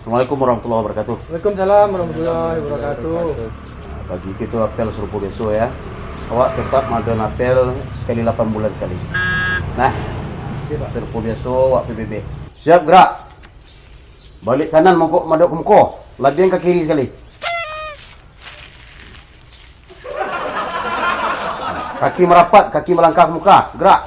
Assalamualaikum warahmatullahi wabarakatuh. Waalaikumsalam warahmatullahi wabarakatuh. Pagi kita apel serupa besok ya. Awak tetap makan apel sekali 8 bulan sekali. Nah, serupa besok awak PBB. Siap gerak. Balik kanan madok ke muka. Labian ke kiri sekali. Kaki merapat, kaki melangkah ke muka. Gerak.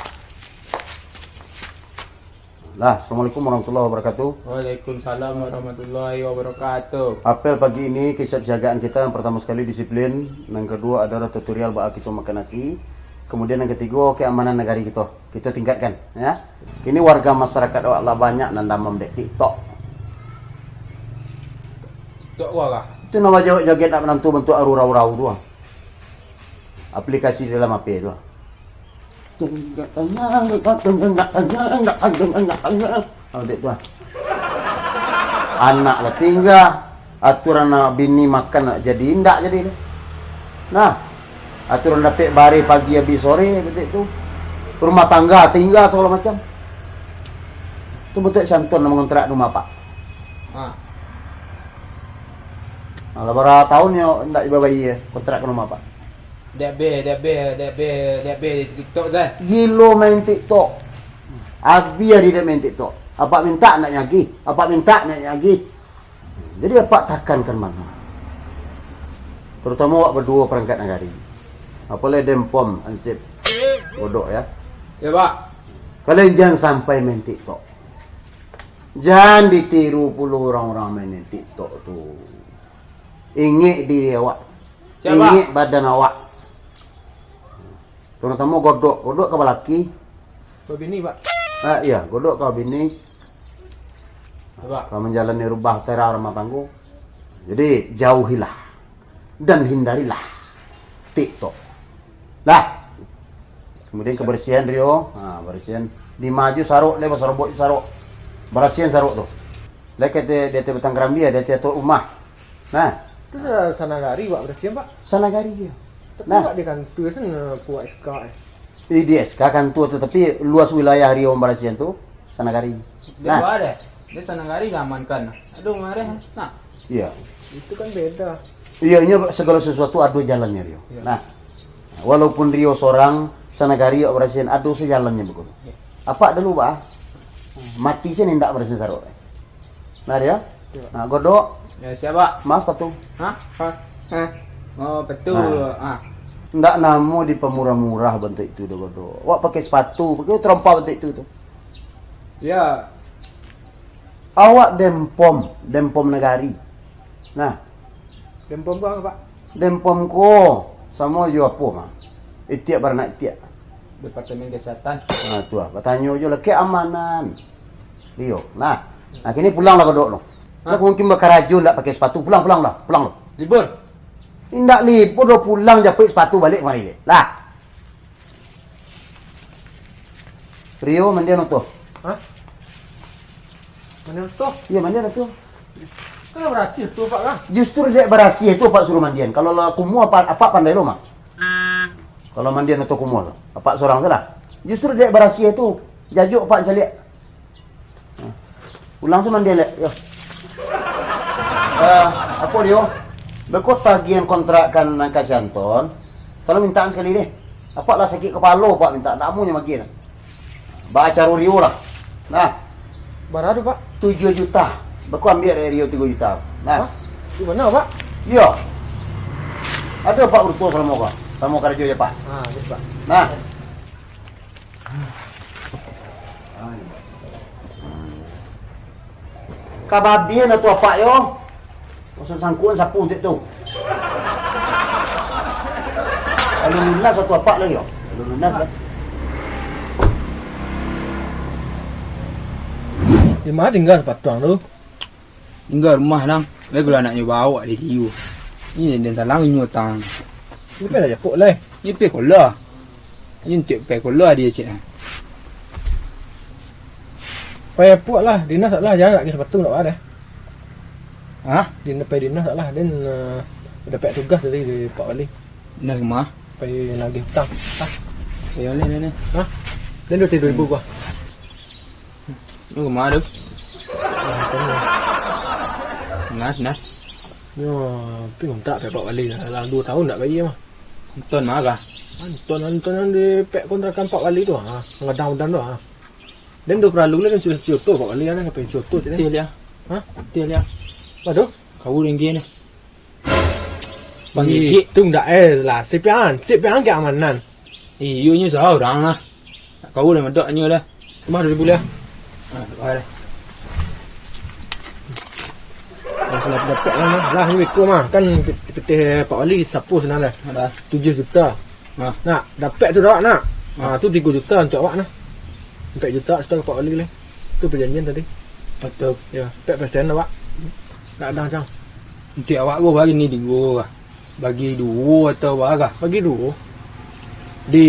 Lah, Assalamualaikum warahmatullahi wabarakatuh. Waalaikumsalam warahmatullahi wabarakatuh. Apel pagi ini kesiapsiagaan kita yang pertama sekali disiplin, yang kedua adalah tutorial bahwa kita makan nasi, kemudian yang ketiga keamanan negara kita tingkatkan ya. Kini warga masyarakat awak lah banyak nandam dek TikTok. TikTok lah. Itu nama joget nak menentu bentuk arurau-rau tu. Aplikasi di dalam HP tu. Dek tu. Anak lah tinggal aturan nak bini makan nak jadi indak jadi ni. Nah, aturan dapat bare pagi habis sore betul tu. Rumah tangga tinggal segala macam. Tu betul santun nak mengontrak rumah pak. Kalau berapa tahun yo ndak dibayi kontrak rumah pak. Dek be TikTok dah. Gilo main TikTok. Abi dia main TikTok. Apa minta nak nyagi? Jadi apa takankan mana? Terutama awak berdua perangkat negari. Apalagi dempom ansip bodoh ya. Ya pak. Kalian jangan sampai main TikTok. Jangan ditiru puluh orang-orang main TikTok tu. Ingat diri awak. Siapa? Ingat badan awak. Terutama godok kau laki. Kau bini pak. Iya, godok kau bini. Pak. Kau menjalani rubah tera rumah tangga. Jadi jauhilah dan hindarilah TikTok. Lah. Kemudian kebersihan Rio. Bersihan. Di maju saruk lepas robot saruk. Bersihan saruk tu. Leket dia betang kerambi dia tu rumah. Nah, Itu sanagari pak bersihan pak. sanagari dia. Tapi Nah. pak di kantor sana puak SK. Di SK kan tua tetapi luas wilayah Rio Barasian tu sanagari. Dia buat ada. Dia sanagari amankan. Aduh marah. Nah, Iya. Itu kan beda. Iya, segala sesuatu ada jalannya Rio. Iya. Nah, walaupun Rio seorang sanagari Barasian ada sejalannya begitu. Apa dulu pak? Mati sih nindak Barasian sarok. Nah dia. Iya. Nah godok ya siapa? mas patu. Hah? Oh betul. Ndak namo di pemurah-murah bentuk itu dah godok. Wak pakai sepatu, pakai terompa bentuk itu tu. Ya. Awak dempom negari. Nah, Dempom apa pak? dempom ko sama jo apa mah? Itiak beranak itiak. Departemen Kesehatan. Nah, tu ah. Bertanya je lah keamanan. Rio. Nah, kini pulanglah godok lo. Nak mungkin berkaraju ndak pakai sepatu, pulang lah. Libur. Indak libur dah pulang japit sepatu balik mari. Lah. Rio mandian tu. Hah? Mana tu? Ya mandian tu. Kan berhasil tu pak kan? Justru dia berhasil itu pak suruh mandian. Kalau lah kumua apa pandai lo mah. Kalau mandian atau kumua tu. Apa seorang tu lah. Justru dia berhasil itu. Jajuk pak calik. Pulang se mandian lek. Yo. Apa Rio? Bekot tagihan kontrakkan angkat Santon. Kalau mintaan sekali deh. Apa lah sakit kepala pak minta. Tak mau makin. Baca Rio lah. Nah, Berapa pak? 7 juta. Beku ambil dari Rio 3 juta. Nah, Di mana pak? iya. Ada pak urut selama kau. Selama kerja ya pak. Gitu pak. Nah. Kababian atau apa yo? Pasal sangkuan sapu untuk tu. Kalau lunas atau apa lagi yo? Kalau lunas kan. Di mana tinggal sepatuang tu? Tinggal rumah lang. Lagi kalau nak nyoba awak di kiu. Ini dan salang nyutang. Ini kan aja pok leh. Ini pe kola. Ini tiap pe kola dia cik. Payah puak lah. Dinas lah. Jangan nak ke sepatu nak ada. Hah? Dinas lah. Dan dapat tugas dari Pak Wali. Nak rumah. Payah nagih hutang. Ya ni. Hah? Dan 2,000 gua. Nak rumah tu. Nas. Ya, tapi kontrak pek Pak Wali dalam 2 tahun tak bayar mah. Ton marah. Anton yang di pek kontrakan Pak Wali tu ngadang-ngadang tu Dan do perlu lah kan sudah contoh Pak Wali kan apa contoh tu ni. Betul ya. Betul ya. Waduh, Kau ringgi ni. panggil tu ndak lah. Sipian keamanan. Iyo nya seorang lah. Kau dah medok nya dah. Cuma 2000 lah. Baik. Yang sudah dapat lah ni Weko mah kan PT Pak Wali sapu senang dah. Ada. 7 juta. Nak dapat tu dah nak. Tu 3 juta untuk awak nah. 4 juta setelah Pak Wali lah. Tu perjanjian tadi. Betul. Ya, 4% awak. Tak ada macam. Untuk awak gua bagi ni dinggo kah. Bagi 2 atau berapa? Bagi 2. Di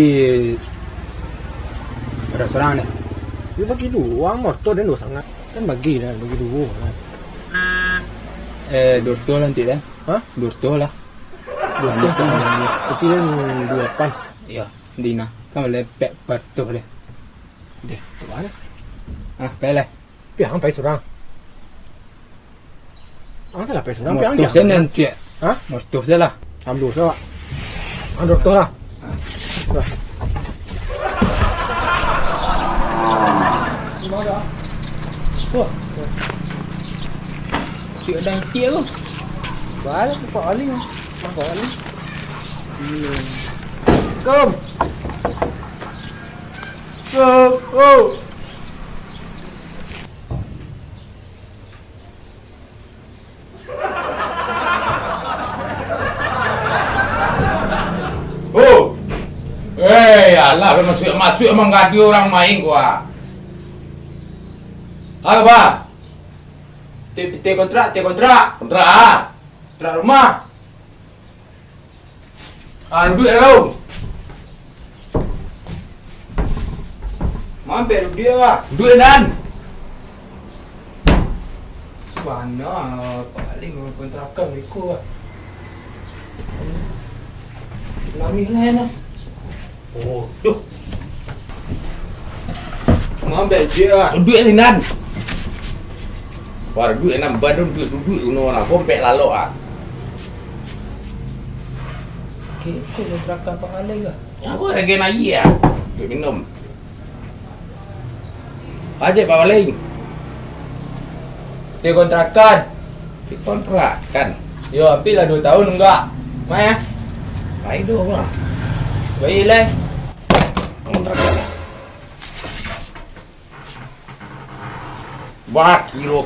restoran ni. Dia bagi 2 motor dan 2 sangat. Kan bagi 2 lah. Dorto lah nanti dah. Dorto lah. Tapi kan 28. Ya, Dina. Kan boleh pek patuh dia. Dia, tu mana? Peleh. Piang pai seorang. Salah pai seorang piang Morto sen nanti. Hah? Morto sen lah. Ambil sawa. Andor tu lah. Wah. Tiada dah tiada tu. Balik Pak Wali. Pak Wali. Kom. Oh. Alah, masuk emang gak ada orang main gua. Apa? Kontrak. Kontrak ah. Kontrak rumah. Duit dah. Mampir dia lah. Duit dan. Subhanallah, paling kontrakan mereka lah. Lari lah. Oh, duh. Mampir dia lah. Duit ni dan. Wah, duit nak badun duit orang kompek lalu ah. Kita kontrakan paling lah. Aku ada kena iya. Duit minum. Aje Pak Wali. Dia kontrakan. Kontrak kan. Yo, tapi lah 2 tahun enggak. Mai ah. Baik doh lah. Baik lah. Kontrak. Wah, kiro.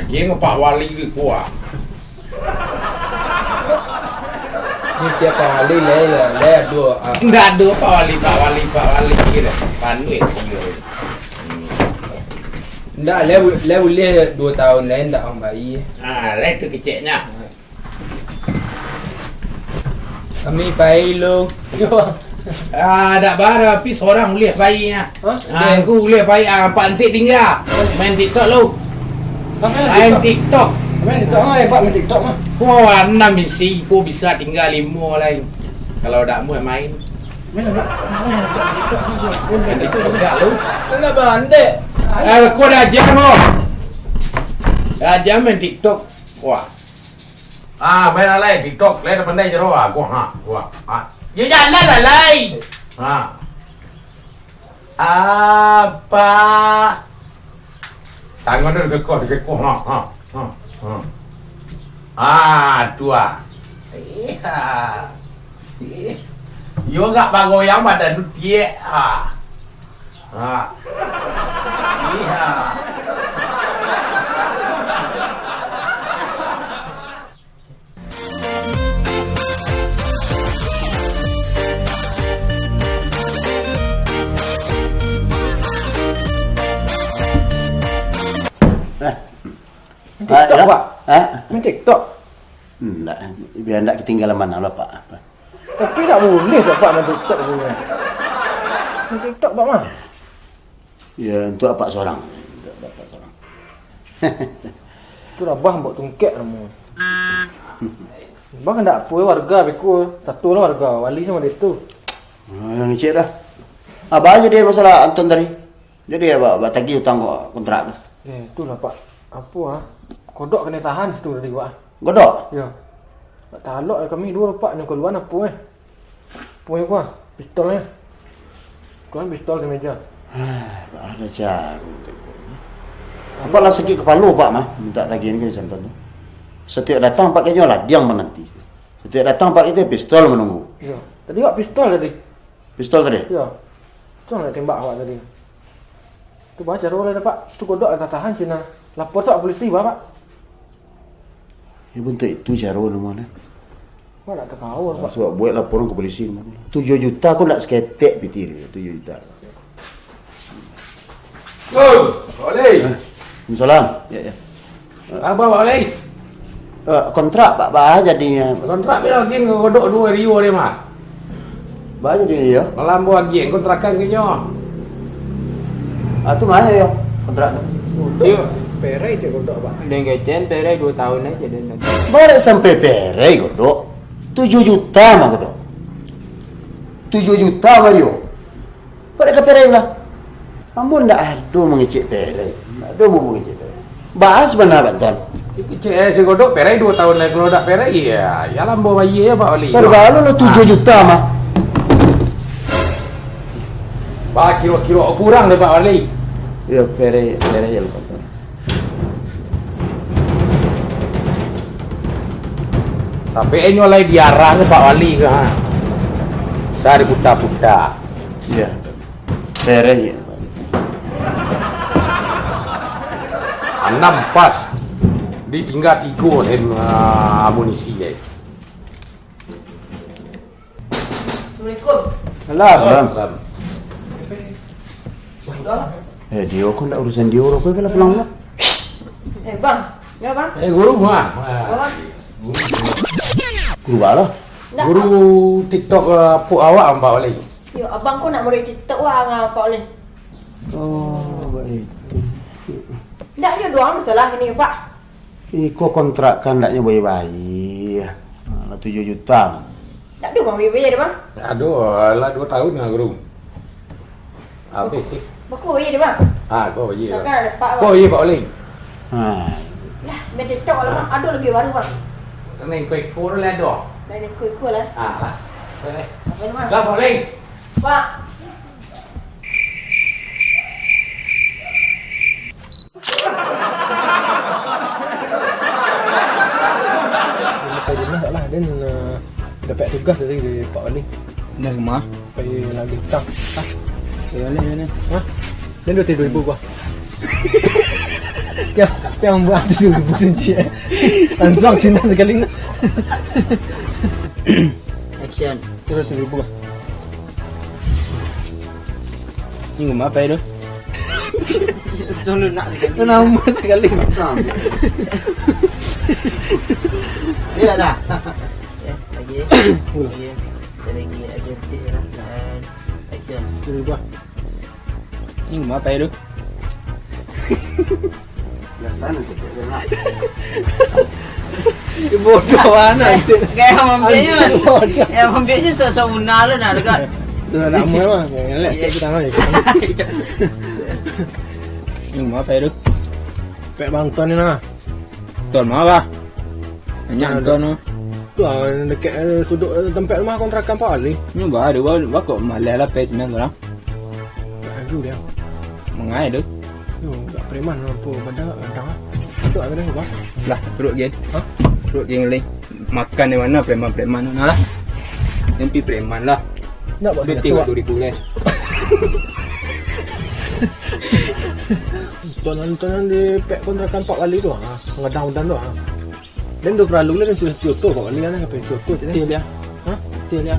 Dia dengan Pak Wali dia kuat. Ni siapa Wali lah dua. Enggak ada Pak Wali kira. Panuit kira. Enggak, le boleh 2 tahun lain tak orang bayi. Lain tu kecilnya. Kami bayi lo. Yo. Tak bara tapi seorang boleh bayinya. Aku boleh bayi Pak Ansik tinggal. Main TikTok lu. Main TikTok. Main TikTok mah, Pak main TikTok mah. Wah, 6 isi aku bisa tinggal 5 lain. Kalau tak mau main. Main apa? Main TikTok juga lu. Kenapa ande? Aku dah jam lu. Dah jam main TikTok. Wah. Main lain TikTok, lain dah pandai jero aku Wah. Ya jalan lah lain. Apa? Tangan dia kekoh. Dua. Yo enggak bagoyang badan tu dia. Iya. TikTok Pak. Main TikTok. Enggak, biar enggak ketinggalan mana lah Pak. Tapi tak boleh tak Pak main TikTok punya. Main TikTok Pak mah. Ya untuk apa seorang? Untuk bapak seorang. Tu rabah buat tungkek kamu. Bang kan tak puas warga beku. Satu lah warga wali sama dia tu. Yang cik dah. Apa aja dia masalah Anton tadi? Jadi apa tagih hutang kontrak tu. Itulah Pak. Apa kodok kena tahan situ tadi Pak. Godok. Ya. Tak talak kami dua Pak nak keluar apa Punya apa? Pistolnya. Keluar pistol di meja. Ada cara. Apalah sakit kepala Pak mah minta tagihan ke Anton tu. Setiap datang Pak kayaknya lah diam menanti. Setiap datang Pak kita pistol menunggu. Ya. Tadi Pak pistol tadi. Pistol tadi. Ya. Tu nak tembak awak tadi. Tu baca rola dah Pak. Tu kodok tak tahan Cina. Lapor sok polisi Pak. Ya bentuk itu cara nama ni. Pak tak tahu Pak. Sebab buat laporan ke polisi. 7 juta aku nak seketek pitir 7 juta. Oh, boleh. Salam. Ya. Apa boleh? Kontrak Pak bah jadinya. Kontrak bila lagi kodok 2 ribu dia mah. Bah jadi ya. Malam buat lagi kontrakan ke nyo. Tu mana ya kontrak tu? Kodok. Perai cik kodok Pak. Dan gajian perai 2 tahun aja dan. Boleh sampai perai kodok. 7 juta mah kodok. 7 juta Mario. Boleh ke perai lah. Ampun ndak ada mengecek perai. Ndak ada mau mengecek perai. Bahas benar Banton. Kecil si kodok perai 2 tahun lagi kalau tak perai ya. Ya lambo bayi ya Pak Oli. Terbalu lo 7 juta mah. Pak kilo-kilo kurang deh Pak Oli. Ya perai ya Banton. Sampai nyolai diarah ke Pak Wali ke ha. Saya diputar-putar. Ya. Perai ya. Enam pas. Ditinggal 3 sen amunisi dia. Assalamualaikum. Salam. Dia kau nak urusan dia orang kau bila pulang lah. Bang. Ya bang. Guru mah. Bang. Guru lah. Nak, Guru TikTok puk awak Pak Wali. Yo, abang kau nak murid TikTok wah dengan Pak Olin. Oh, baik. Tak ada doang masalah ini Pak. Kau kontrakkan naknya baik-baik. 7 juta. Tak ada bang bayar dia bang. Aduh, lah 2 tahun lah guru. Apa itu? Baku bayar dia bang. Kau bayar. Takkan ada Pak Kau bang. bayar Pak Wali. Lah, main TikTok lah bang. Ada lagi baru bang. Ini kau dah ada. Dah ada kuih-kuih lah. Lah. Boleh. Apa ni bang? Lah Pak Wali. Pak. Lepas rumah tak lah. Dan dapat tugas tadi dari Pak Wali. Dah rumah. Pergi lagi hutang. Boleh. Dan 2,000 buah. Yang buat 7,000 senci. Langsung sini sekali. Action. 2,000 buah. Ni rumah apa itu? Selalu nak Nama sekali. Ni dah dah. lagi. Lagi aja betul lah. Dan action. 2,000 buah. Ni rumah apa itu? Bodoh mana cik. Gaya ambilnya sesama lah nak dekat. Tu nak mula mah. Elak sikit kita mai. Ni rumah apa itu? Pek bang tuan ni lah. Tuan mana apa? Hanya tuan tu. Tu lah dekat sudut tempat rumah kontrakan Pak Ali. Ni baru kok malah lah pes senang orang. Aduh dia. Mengai tu. Yo, tak preman apa badan adang. Tu ada apa? Lah perut gen. Perut gen ni. Makan di mana preman-preman mana lah. Yang preman lah. Nak buat Dia satu. 3,000 guys. Tuan-tuan di pek kontrakan Pak Ali tu ah. Ngadang-ngadang tu ah. Dan tu perlu lah dan sudah tu Pak Ali kan apa tu tu Betul dia. Ha? Betul dia.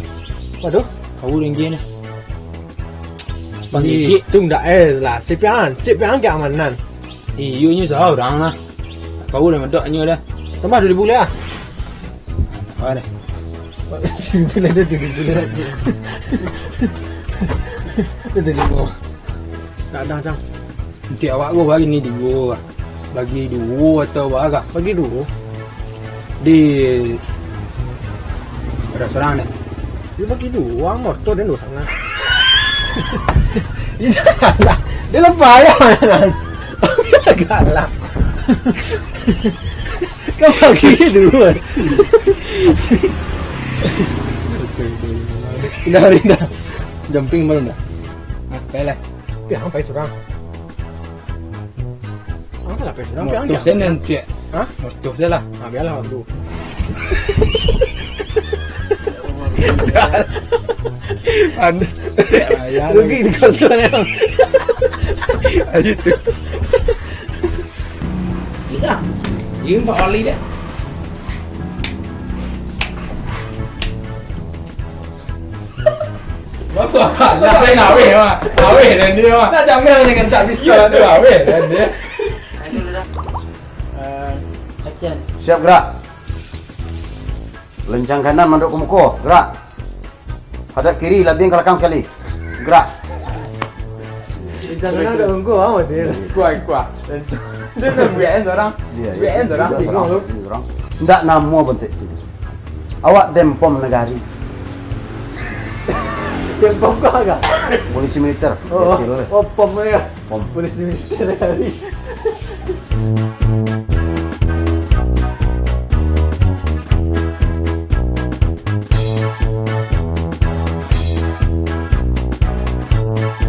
Waduh. Kau ringgit ni. Bang Ni- gigi tu dah lah. Sipian keamanan. Iunya seorang lah. Kau dah medaknya dah. Tambah 2,000 lah. Ada. 2,000 lah dia 2,000 lah. Dia 2,000. Tak ada macam. Nanti awak kau bagi ni 2. Bagi 2 atau apa agak. Bagi dulu. Di Ada seorang dah. Dia bagi dua motor dan dua sangat. Dia janganlah. Dia lebay kan. Dia galak. Kau bagi dua. Dah. Jumping mana dah? Apa lah? Piang sampai seorang. Apa salah sampai seorang? Piang Motor saya nanti. Hah? Motor saya lah. Biarlah dulu. Ada. Rugi di kantornya. Ayo tu. Iya. Ini Pak Oli dia. Apa? Lah nak weh mah. Aweh dan dia mah. Nak jamil dengan tak pistol tu aweh dan dia. Action. Siap gerak. Lencang kanan manduk ke muka. Gerak. Hadap kiri labing ke belakang sekali. Gerak. Jangan ada engkau awak dia. Kuat. Dia nak buat orang. Buat orang bingung tu. Tidak nama bentuk itu. Awak dempom negari. Tempom kau agak. Polisi militer. Oh, pom ya. Pom. Polisi militer hari.